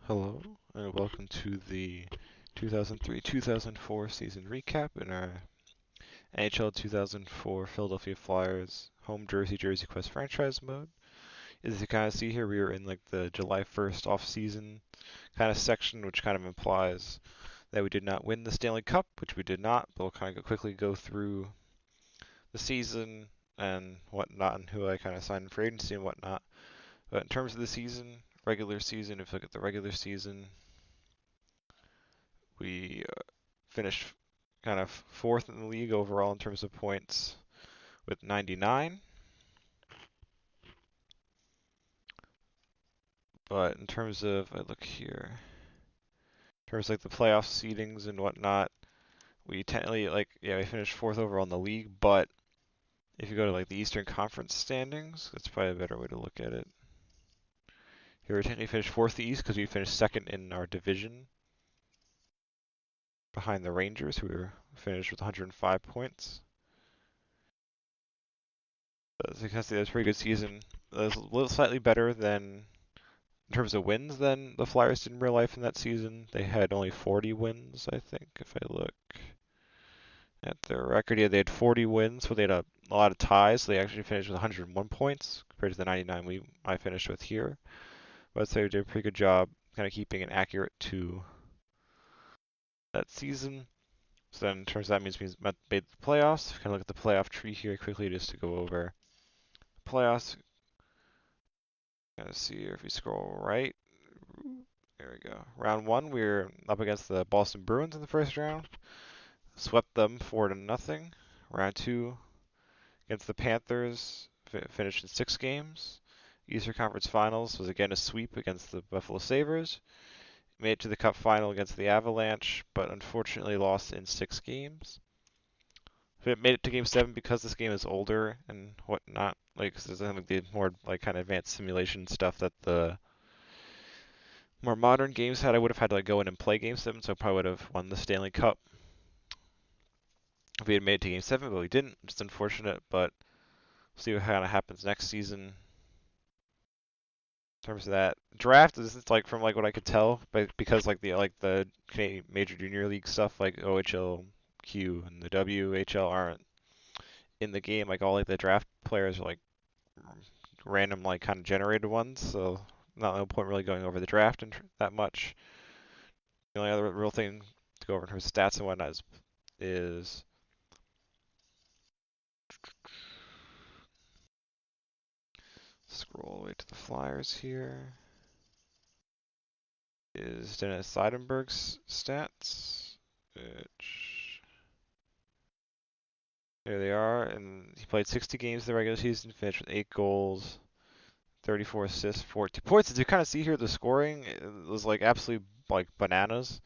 Hello, and welcome to the 2003-2004 season recap in our NHL 2004 Philadelphia Flyers home Jersey Quest franchise mode. As you kind of see here, we are in like the July 1st off-season kind of section, which kind of implies that we did not win the Stanley Cup, which we did not, but we'll kind of quickly go through the season and whatnot, and who I kind of signed in free agency and whatnot. But in terms of the season, regular season, if you look at the regular season, we finished kind of fourth in the league overall in terms of points with 99. But in terms of, I look here, in terms of like the playoff seedings and whatnot, we technically we finished fourth overall in the league. But if you go to like the Eastern Conference standings, that's probably a better way to look at it. Here we technically finished fourth in the East because we finished second in our division, behind the Rangers, who were finished with 105 points. As you can see, that's a pretty good season. It was a little slightly better than in terms of wins than the Flyers did in real life in that season. They had only 40 wins, I think, if I look at their record. Yeah, they had 40 wins, but they had a lot of ties. So they actually finished with 101 points compared to the 99 I finished with here. But I'd say we did a pretty good job kind of keeping it accurate to that season. So then in terms of that means we made the playoffs. Kind of look at the playoff tree here quickly just to go over playoffs. Kind of see here if we scroll right. There we go. Round one, we were up against the Boston Bruins in the first round. Swept them 4-0. Round two, against the Panthers, finished in 6 games. Eastern Conference Finals was again a sweep against the Buffalo Sabres. Made it to the Cup Final against the Avalanche, but unfortunately lost in 6 games. We made it to Game 7 because this game is older and whatnot. Like, there's like the more like kind of advanced simulation stuff that the more modern games had. I would have had to like go in and play Game 7, so I probably would have won the Stanley Cup if we had made it to Game 7, but we didn't. Just unfortunate, but we'll see what kind of happens next season. In terms of that draft, is like from like what I could tell, but because like the Canadian Major Junior League stuff like OHLQ and the WHL aren't in the game, like all like the draft players are like random like kind of generated ones, so no point really going over the draft and that much. The only other real thing to go over in terms of stats and whatnot is scroll all the way to the Flyers here. Is Dennis Seidenberg's stats, which there they are, and he played 60 games in the regular season, finished with 8 goals, 34 assists, 40 points. As you kind of see here, the scoring it was like absolutely like bananas.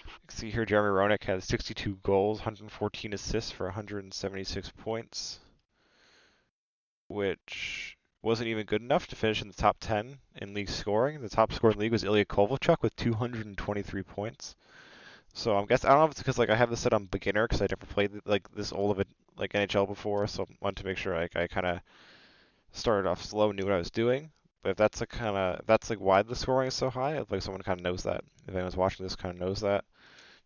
You can see here, Jeremy Roenick had 62 goals, 114 assists for 176 points, which wasn't even good enough to finish in the top 10 in league scoring. The top scorer in the league was Ilya Kovalchuk with 223 points. So I don't know if it's because like I have this set on beginner because I never played like this old of a like NHL before, so I wanted to make sure like I kind of started off slow and knew what I was doing. But if that's that's like why the scoring is so high, if like someone kind of knows that, if anyone's watching this kind of knows that,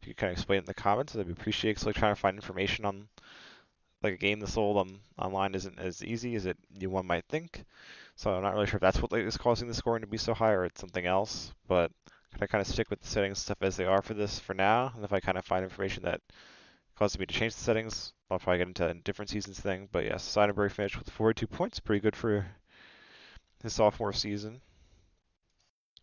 if you could kind of explain it in the comments, I'd appreciate. Cause like trying to find information on like a game this old online isn't as easy as one might think. So I'm not really sure if that's what is causing the scoring to be so high or it's something else. But I kind of stick with the settings and stuff as they are for this for now. And if I kind of find information that causes me to change the settings, I'll probably get into a different seasons thing. But yes, Seidenberg finished with 42 points, pretty good for his sophomore season.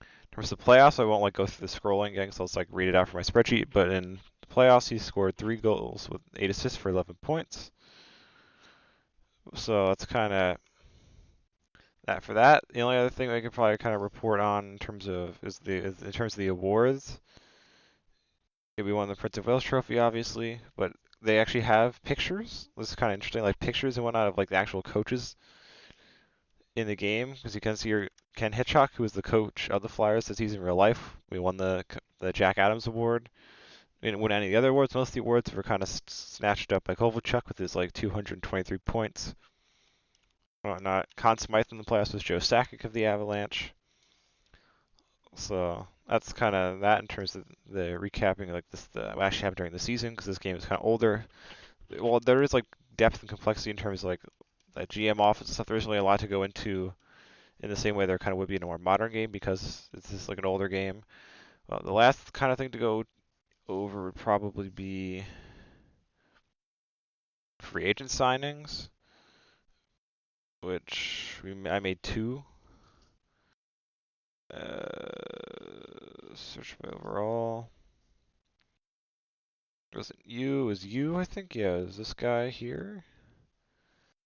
In terms of the playoffs, I won't like go through the scrolling again, so I'll just like read it out for my spreadsheet. But in the playoffs, he scored 3 goals with 8 assists for 11 points. So that's kind of that for that. The only other thing I could probably kind of report on in terms of the awards. We won the Prince of Wales Trophy, obviously, but they actually have pictures. This is kind of interesting, like pictures and whatnot of like the actual coaches in the game, because you can see here Ken Hitchcock, who was the coach of the Flyers this season in real life. We won the Jack Adams Award. We didn't win any of the other awards. Most of the awards were kind of snatched up by Kovalchuk with his like 223 points. Whatnot. Conn Smythe in the playoffs was Joe Sakic of the Avalanche. So that's kind of that in terms of the recapping like this what actually happened during the season because this game is kind of older. Well, there is like depth and complexity in terms of like the GM office and stuff. There isn't really a lot to go into in the same way there kind of would be in a more modern game because it's just like an older game. The last kind of thing to go over would probably be free agent signings, which I made two. Search by overall. Was it you? It was you, I think? Yeah, it was this guy here.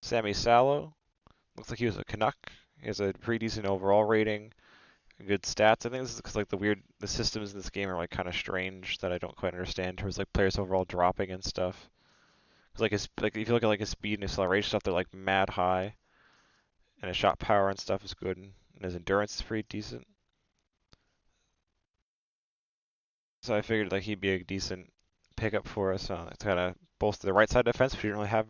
Sammy Sallow. Looks like he was a Canuck. He has a pretty decent overall rating. Good stats. I think this is because like the systems in this game are like kind of strange that I don't quite understand in terms of like players overall dropping and stuff. Cause like if you look at like his speed and acceleration stuff, they're like mad high, and his shot power and stuff is good, and his endurance is pretty decent. So I figured like he'd be a decent pickup for us. It's kind of bolster the right side defense, but you don't really have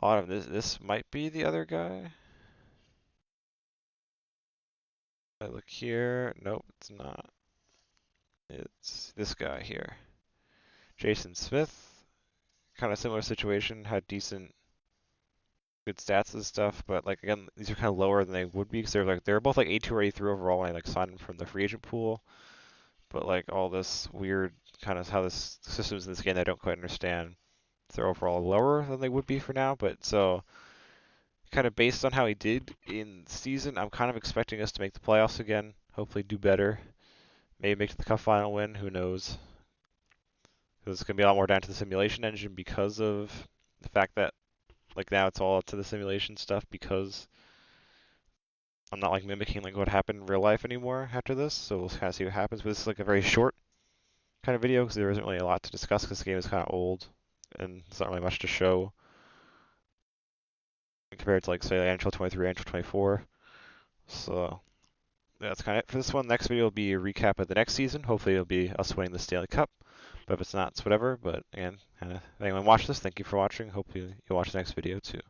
a lot of this. This might be the other guy. I look here. Nope, it's not. It's this guy here. Jason Smith. Kind of similar situation. Had decent, good stats and stuff, but like again, these are kind of lower than they would be because they're both like 82 or 83 overall when I like signed them from the free agent pool. But like all this weird kind of how this systems in this game I don't quite understand. They're overall lower than they would be for now, but so kind of based on how he did in the season, I'm kind of expecting us to make the playoffs again. Hopefully do better. Maybe make it to the cup final win. Who knows? Because it's gonna be a lot more down to the simulation engine because of the fact that like now it's all up to the simulation stuff because I'm not like mimicking like what happened in real life anymore after this. So we'll kind of see what happens. But this is like a very short kind of video because there isn't really a lot to discuss because the game is kind of old and there's not really much to show compared to like say like NHL 23, NHL 24. So that's kind of it for this one. Next video will be a recap of the next season. Hopefully it'll be us winning the Stanley Cup. But if it's not, it's whatever. But again, if anyone watched this, thank you for watching. Hopefully you'll watch the next video too.